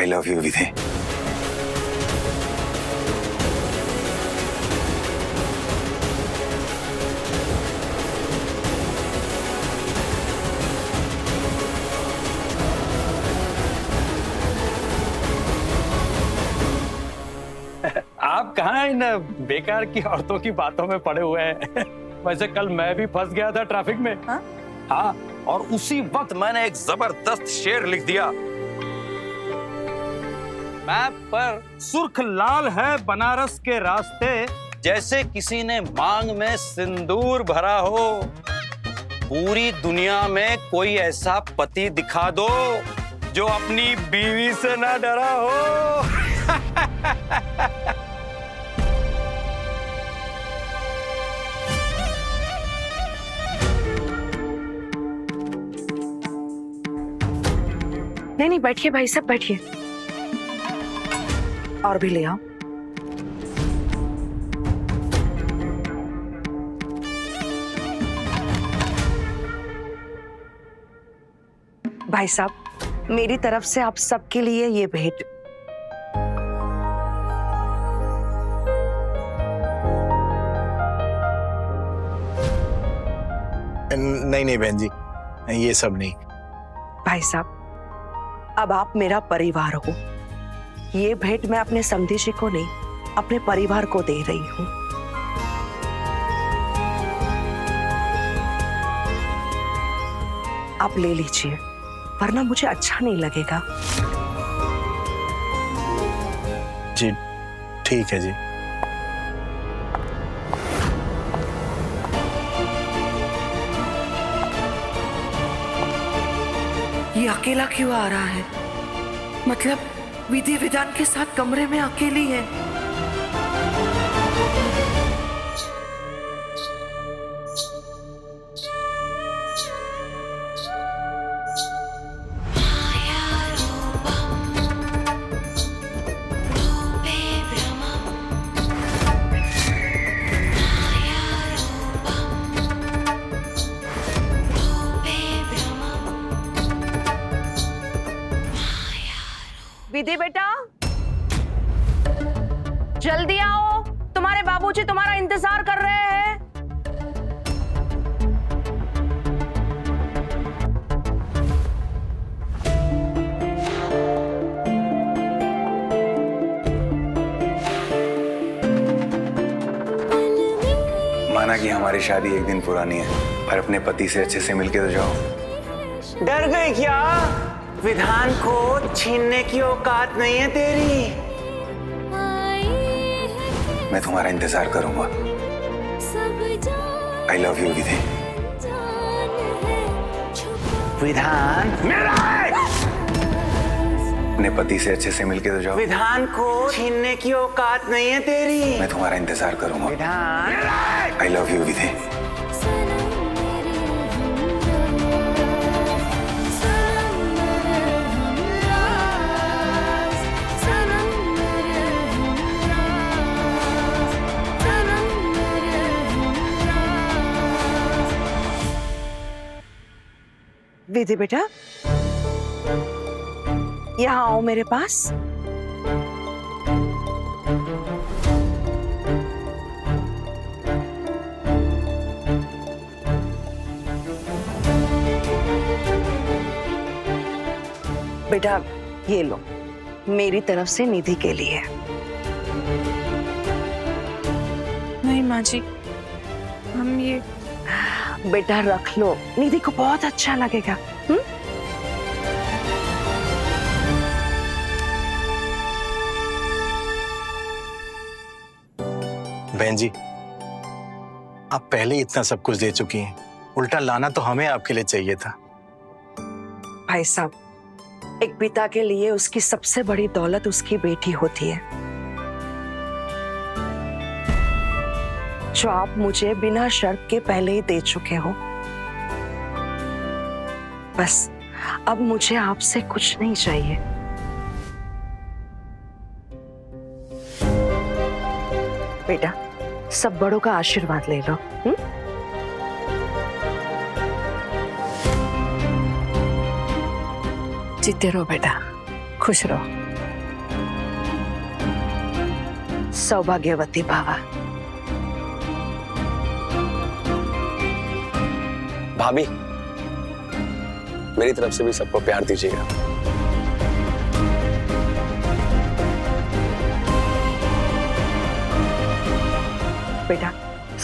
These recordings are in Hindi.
आई लव यू विधि। आप कहाँ इन बेकार की औरतों की बातों में पड़े हुए हैं? वैसे कल मैं भी फंस गया था ट्रैफिक में। हाँ, और उसी वक्त मैंने एक जबरदस्त शेर लिख दिया। मैप पर सुर्ख लाल है बनारस के रास्ते, जैसे किसी ने मांग में सिंदूर भरा हो। पूरी दुनिया में कोई ऐसा पति दिखा दो जो अपनी बीवी से ना डरा हो। नहीं, बैठिए भाई साहब, बैठिए। और भी ले आओ। भाई साहब, मेरी तरफ से आप सबके लिए ये भेंट। नहीं बहन जी, ये सब नहीं। भाई साहब, अब आप मेरा परिवार हो। ये भेंट मैं अपने समधी जी को नहीं, अपने परिवार को दे रही हूँ। आप ले लीजिए, वरना मुझे अच्छा नहीं लगेगा। जी ठीक है जी। ये अकेला क्यों आ रहा है? मतलब विधि विधान के साथ कमरे में अकेली है। विधि बेटा, जल्दी आओ, तुम्हारे बाबूजी तुम्हारा इंतजार कर रहे हैं। माना कि हमारी शादी एक दिन पुरानी है, पर अपने पति से अच्छे से मिलके तो जाओ। डर गई क्या? विधान को छीनने की औकात नहीं है तेरी। मैं तुम्हारा इंतजार करूंगा। आई लव यू विधि। विधान मेरा है। अपने पति से अच्छे से मिलके तो जाओ। विधान को छीनने की औकात नहीं है तेरी। मैं तुम्हारा इंतजार करूंगा। विधान आई लव यू विधि। विधि बेटा, यहाँ आओ मेरे पास। बेटा ये लो, मेरी तरफ से निधि के लिए। नहीं माँ जी, हम ये बेटा रख लो, निधि को बहुत अच्छा लगेगा। बहन जी, आप पहले ही इतना सब कुछ दे चुकी हैं, उल्टा लाना तो हमें आपके लिए चाहिए था। भाई साहब, एक पिता के लिए उसकी सबसे बड़ी दौलत उसकी बेटी होती है, जो आप मुझे बिना शर्त के पहले ही दे चुके हो। बस अब मुझे आपसे कुछ नहीं चाहिए। बेटा, सब बड़ों का आशीर्वाद ले लो। जीते रहो बेटा, खुश रहो। सौभाग्यवती भवा। भाभी, मेरी तरफ से भी सबको प्यार दीजिएगा। बेटा,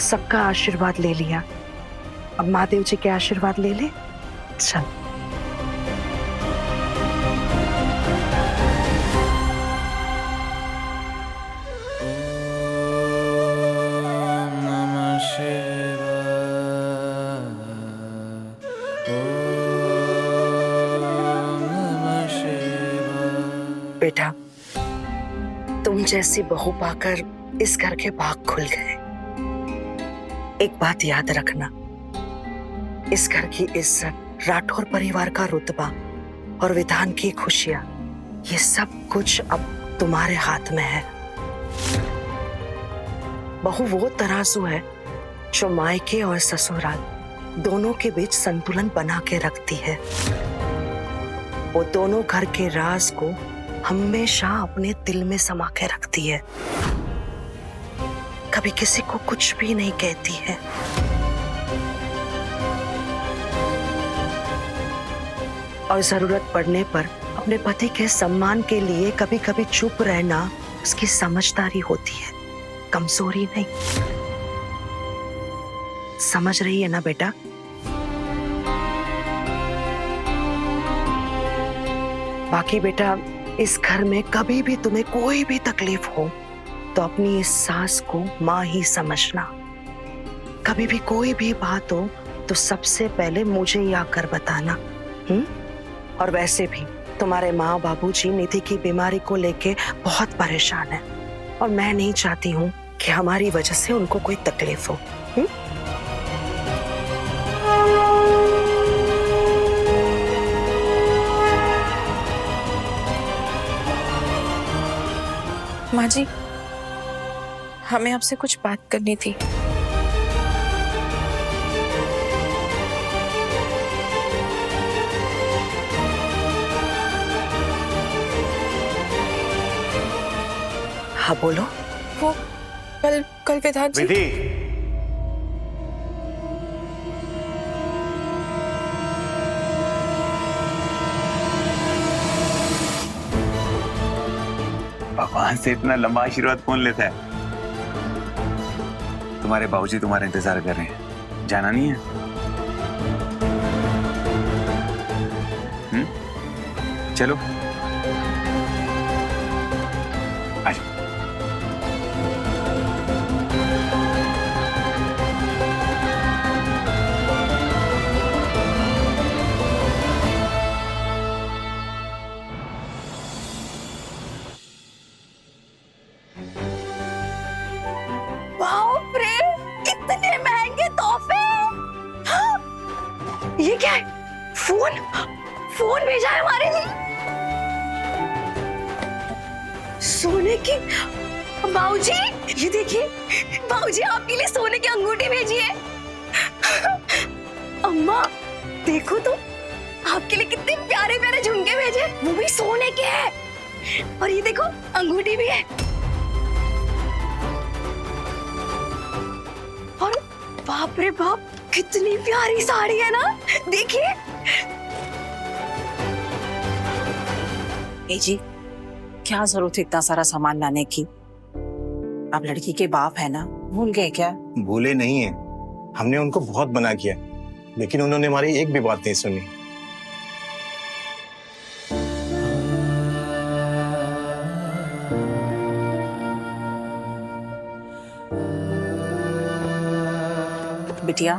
सबका आशीर्वाद ले लिया, अब महादेव जी के आशीर्वाद ले ले। चल। बेटा, तुम जैसी बहू पाकर इस घर के भाग खुल गए। एक बात याद रखना, इस घर की इज्जत, राठौर परिवार का रुतबा और विधान की खुशियां, ये सब कुछ अब तुम्हारे हाथ में है। बहू वो तराजू है जो मायके और ससुराल दोनों के बीच संतुलन बना के रखती है। वो दोनों घर के राज को हमेशा अपने दिल में समा के रखती है, कभी किसी को कुछ भी नहीं कहती है। और जरूरत पड़ने पर अपने पति के सम्मान के लिए कभी कभी चुप रहना उसकी समझदारी होती है, कमजोरी नहीं। समझ रही है ना बेटा? बाकी बेटा, इस घर में कभी भी तुम्हें कोई भी तकलीफ हो तो अपनी इस सास को माँ ही समझना। कभी भी कोई भी बात हो तो सबसे पहले मुझे ही आकर बताना। और वैसे भी तुम्हारे माँ बाबूजी निधि की बीमारी को लेके बहुत परेशान हैं और मैं नहीं चाहती हूँ कि हमारी वजह से उनको कोई तकलीफ हो। माँ जी, हमें आपसे कुछ बात करनी थी। हाँ बोलो। वो कल विधान जी। विधि, भगवान से इतना लंबा आशीर्वाद कौन लेता है? तुम्हारे बाबूजी तुम्हारा इंतजार कर रहे हैं, जाना नहीं है? चलो आजो। बाप रे, इतने महंगे तोहफे! हाँ, ये क्या है? फोन भेजा है हमारे लिए। सोने की। बाबूजी, ये देखिए, बाबूजी आपके लिए सोने की अंगूठी भेजी है। अम्मा देखो तो, आपके लिए कितने प्यारे प्यारे झुमके भेजे, वो भी सोने के हैं। और ये देखो, अंगूठी भी है। और बाप रे बाप, कितनी प्यारी साड़ी है ना, देखिए। जी, क्या जरूरत है इतना सारा सामान लाने की? आप लड़की के बाप है ना, भूल गए क्या? भूले नहीं है, हमने उनको बहुत मना किया, लेकिन उन्होंने हमारी एक भी बात नहीं सुनी। बिटिया,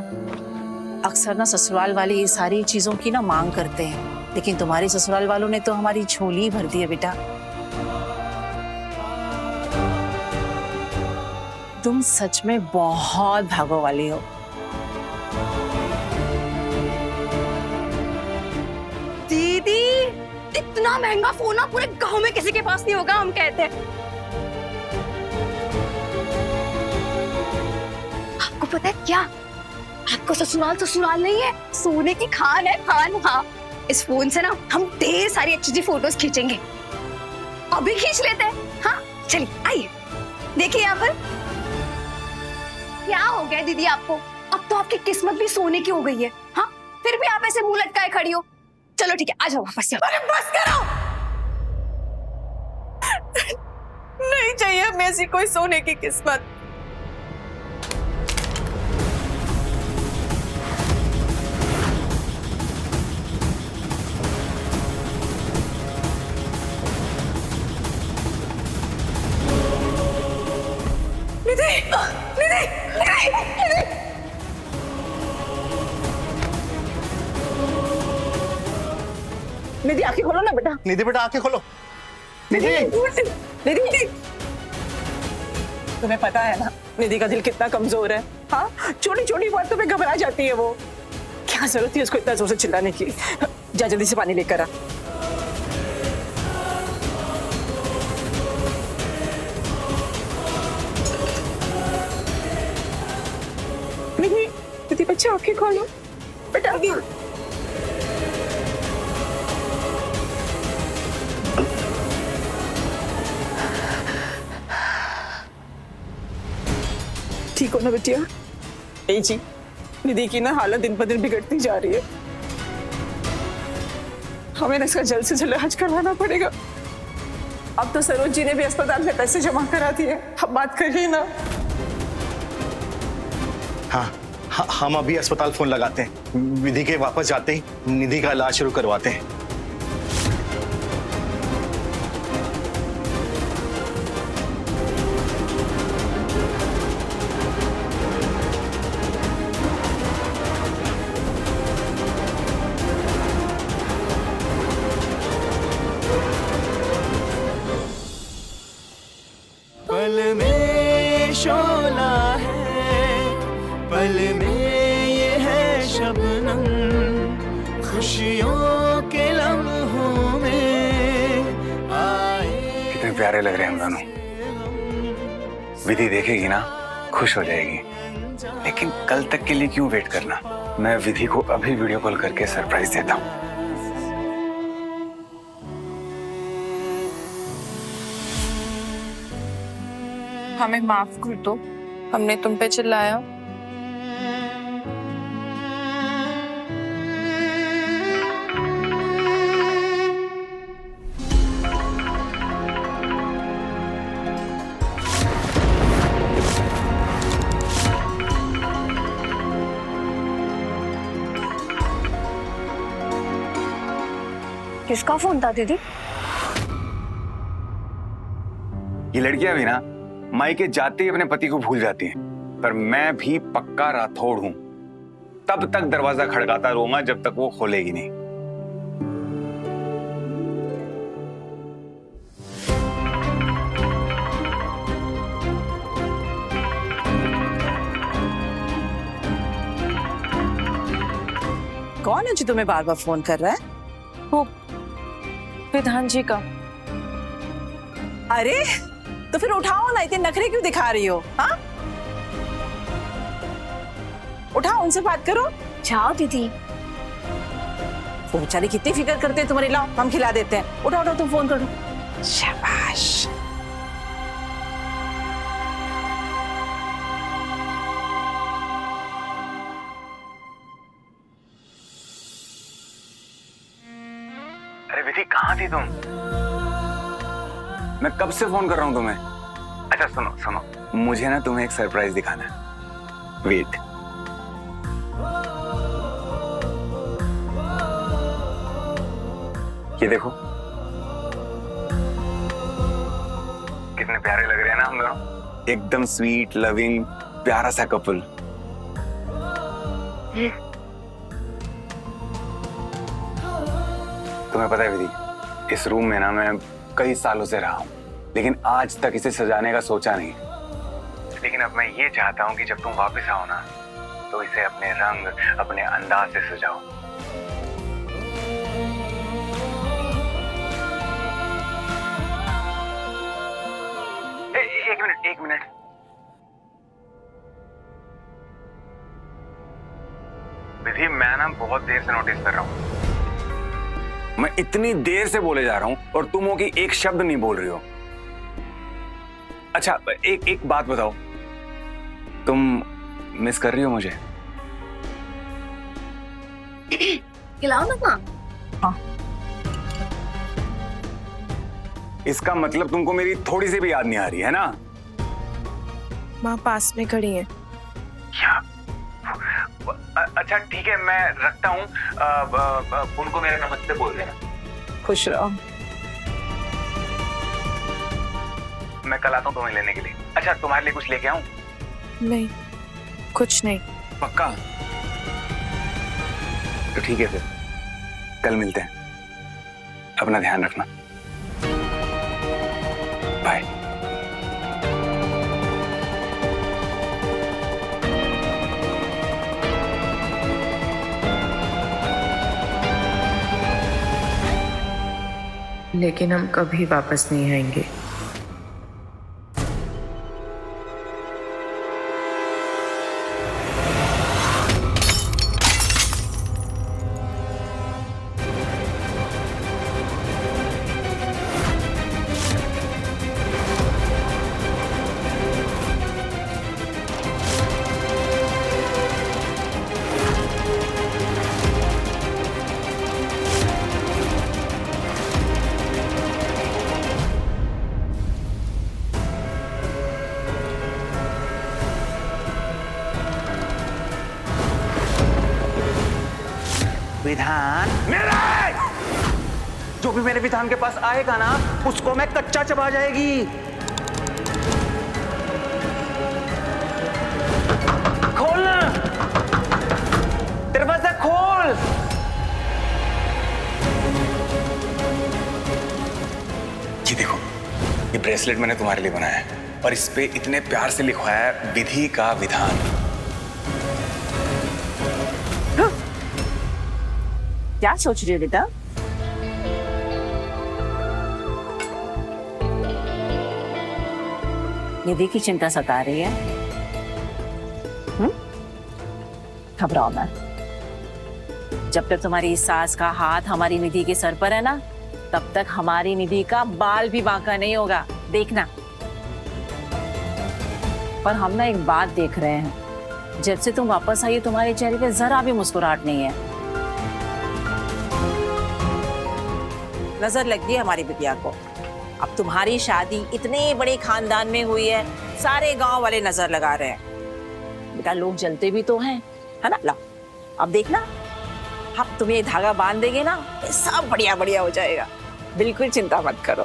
अक्सर ना ससुराल वाले ये सारी चीजों की ना मांग करते हैं, लेकिन तुम्हारे ससुराल वालों ने तो हमारी झोली भर दी है बेटा। तुम सच में बहुत भागो वाली हो। दीदी, इतना महंगा फोन ना पूरे गांव में किसी के पास नहीं होगा, हम कहते हैं। आपको पता है क्या, आपको ससुराल नहीं है, सोने की खान है, खान। हाँ, इस फोन से ना हम ढेर सारी अच्छी फोटोज खींचेंगे। अभी खींच लेते हैं। हाँ चलिए, आइए। देखिए यहाँ पर क्या हो गया दीदी आपको? अब तो आपकी किस्मत भी सोने की हो गई है। हाँ, फिर भी आप ऐसे मुंह लटकाए खड़ी हो। चलो ठीक है, आ जाओ वापस से। अरे बस करो। नहीं चाहिए हमें ऐसी कोई सोने की किस्मत। निधि, निधि, निधि, निधि। निधि आंखें खोलो ना बेटा। निधि बेटा आंखें खोलो। निधि, निधि, तुम्हें पता है ना निधि का दिल कितना कमजोर है। हाँ, छोटी छोटी बातों पे घबरा जाती है वो। क्या जरूरत थी उसको इतना जोर से चिल्लाने की? जा जल्दी से पानी लेकर आ। निधि, निधि बच्चे आंखें खोलो बेटा। ठीक हो ना बेटिया? ए जी, निधि की ना हालत दिन पर दिन बिगड़ती जा रही है। हमें ना इसका जल्द से जल्द इलाज करवाना पड़ेगा। अब तो सरोज जी ने भी अस्पताल में पैसे जमा करा दिए। अब बात करिए ना। हाँ, हम अभी अस्पताल फोन लगाते हैं। विधि के वापस जाते ही निधि का इलाज शुरू करवाते हैं। पल में शोला है, पल में ये है शबनम, खुशियों के लम्हों में आए। कितने प्यारे लग रहे हैं हम दोनों। विधि देखेगी ना, खुश हो जाएगी। लेकिन कल तक के लिए क्यों वेट करना? मैं विधि को अभी वीडियो कॉल करके सरप्राइज देता हूँ। हमें माफ कर दो, हमने तुम पे चिल्लाया। किसका फोन था दीदी? ये लड़कियां भी ना मायके जाते ही अपने पति को भूल जाती हैं। पर मैं भी पक्का राठौड़ हूं। तब तक दरवाजा खड़काता रहूंगा जब तक वो खोलेगी नहीं। कौन है जो तुम्हें बार बार फोन कर रहा है? वो विधान जी का। अरे तो फिर उठाओ ना, इतने नखरे क्यों दिखा रही हो? हाँ, उठाओ, उनसे बात करो। जाओ दीदी। वो बेचारे कितनी फिक्र करते हैं तुम्हारी। लाओ, हम खिला देते हैं। उठाओ उठाओ, तुम फोन करो। शाबाश। अरे विधि, कहाँ थी तुम? मैं कब से फोन कर रहा हूं तुम्हें। अच्छा सुनो सुनो, मुझे ना तुम्हें एक सरप्राइज दिखाना है। वेट। ये देखो, कितने प्यारे लग रहे हैं ना हम दोनों। एकदम स्वीट, लविंग, प्यारा सा कपल। तुम्हें पता है विधि, इस रूम में ना मैं कई सालों से रहा हूं, लेकिन आज तक इसे सजाने का सोचा नहीं। लेकिन अब मैं ये चाहता हूं कि जब तुम वापस आओ ना, तो इसे अपने रंग, अपने अंदाज से सजाओ। एक मिनट। विधि, मैं ना बहुत देर से नोटिस कर रहा हूं। मैं इतनी देर से बोले जा रहा हूं और तुम हो कि एक शब्द नहीं बोल रही हो। अच्छा एक बात बताओ, तुम मिस कर रही हो मुझे? खिलाओ ना माँ। इसका मतलब तुमको मेरी थोड़ी सी भी याद नहीं आ रही है ना? माँ पास में खड़ी है। क्या? अच्छा ठीक है, मैं रखता हूँ। उनको मेरा नमस्ते बोल देना। खुश रहो। मैं कल आता हूँ तुम्हें लेने के लिए। अच्छा तुम्हारे लिए कुछ लेके आऊँ? नहीं, कुछ नहीं। पक्का? तो ठीक है, फिर कल मिलते हैं। अपना ध्यान रखना। बाय। लेकिन हम कभी वापस नहीं आएंगे। विधान, जो भी मेरे विधान के पास आएगा ना, उसको मैं कच्चा चबा जाएगी। खोल ना, दरवाजा खोल। ये देखो, ये ब्रेसलेट मैंने तुम्हारे लिए बनाया है और इस पे इतने प्यार से लिखवाया है विधि का विधान। क्या सोच रही हो बेटा? निधि की चिंता सता रही है? घबराओ मत। जब तक तुम्हारी सास का हाथ हमारी निधि के सर पर है ना, तब तक हमारी निधि का बाल भी बांका नहीं होगा, देखना। पर हम ना एक बात देख रहे हैं, जब से तुम वापस आई हो तुम्हारे चेहरे पे जरा भी मुस्कुराहट नहीं है। नजर लग गई हमारी बिटिया को। अब तुम्हारी शादी इतने बड़े खानदान में हुई है, सारे गांव वाले नजर लगा रहे हैं। बेटा लोग जलते भी तो हैं, है ना? ला, अब देखना, हम तुम्हें ये धागा बांध देंगे ना, सब बढ़िया बढ़िया हो जाएगा। बिल्कुल चिंता मत करो।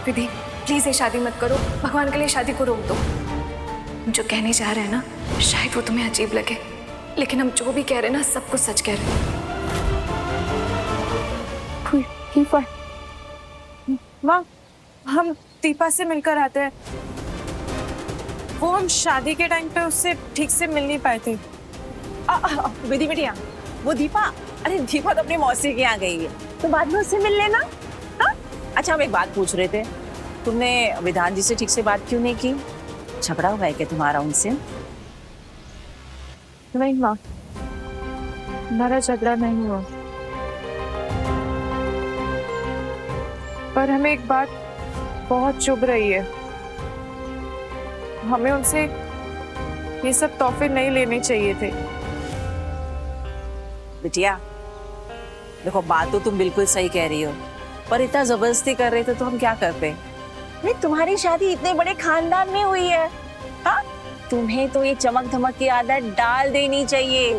विधि प्लीज ये शादी मत करो, भगवान के लिए शादी को रोक दो। जो कहने जा रहे हैं ना, शायद वो तुम्हें अजीब लगे, लेकिन हम जो भी कह रहे हैं ना, सब कुछ सच कह रहे हैं। माँ, हम दीपा से मिलकर आते हैं। वो हम शादी के टाइम पे उससे ठीक से मिल नहीं पाए थे। विधि बिटिया, वो दीपा, अरे दीपा तो अपनी मौसी के यहाँ गई है, तो बाद में उससे मिल लेना। हाँ? अच्छा हम एक बात पूछ रहे थे, तुमने विधान जी से ठीक से बात क्यों नहीं की? झगड़ा हुआ है क्या तुम्हारा उनसे? नहीं माँ, हमारा झगड़ा नहीं हुआ, पर हमें एक बात बहुत चुभ रही है। हमें उनसे ये सब तोहफे नहीं लेने चाहिए थे। बिटिया देखो, बात तो तुम बिल्कुल सही कह रही हो, पर इतना जबरदस्ती कर रहे थे तो हम क्या करते? नहीं, तुम्हारी शादी इतने बड़े खानदान में हुई है, हाँ? तुम्हें तो ये चमक धमक की आदत डाल देनी चाहिए।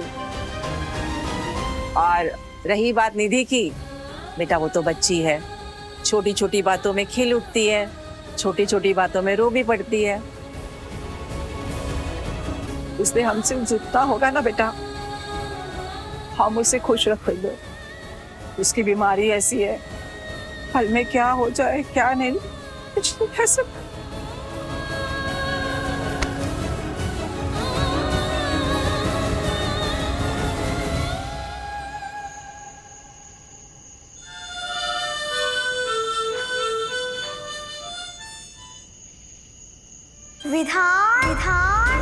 और रही बात निधि की, बेटा वो तो बच्ची है, छोटी छोटी बातों में खिल उठती है, छोटी छोटी बातों में रो भी पड़ती है। उसने हमसे जितना होगा ना बेटा, हम उसे खुश रखेंगे। उसकी बीमारी ऐसी है, फल में क्या हो जाए क्या नहीं, कुछ नहीं कह सकते। विधान, विधान,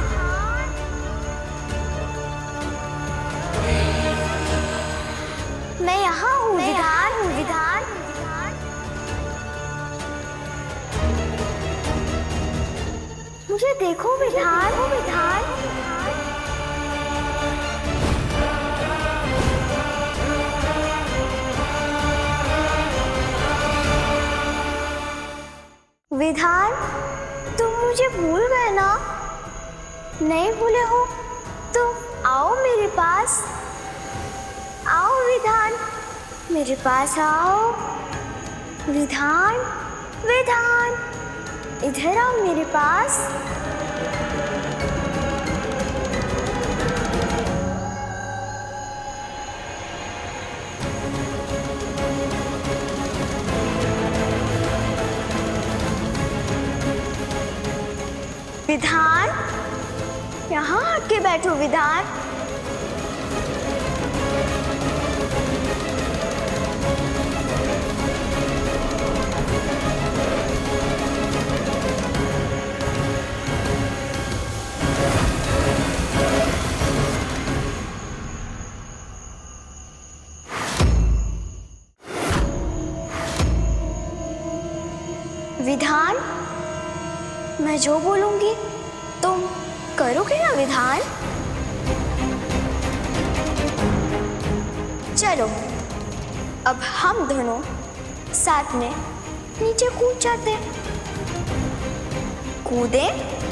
मैं यहाँ हूँ। विधान, देखो विधान, विधान। विधान, तुम मुझे भूल गए ना? नहीं भूले हो तो आओ मेरे पास। आओ विधान, मेरे पास आओ। विधान, विधान, इधर आओ मेरे पास। विधान, यहाँ आके बैठो विधान। विधान, मैं जो बोलूंगी तुम करोगे ना विधान? चलो अब हम दोनों साथ में नीचे कूद जाते हैं। कूदें?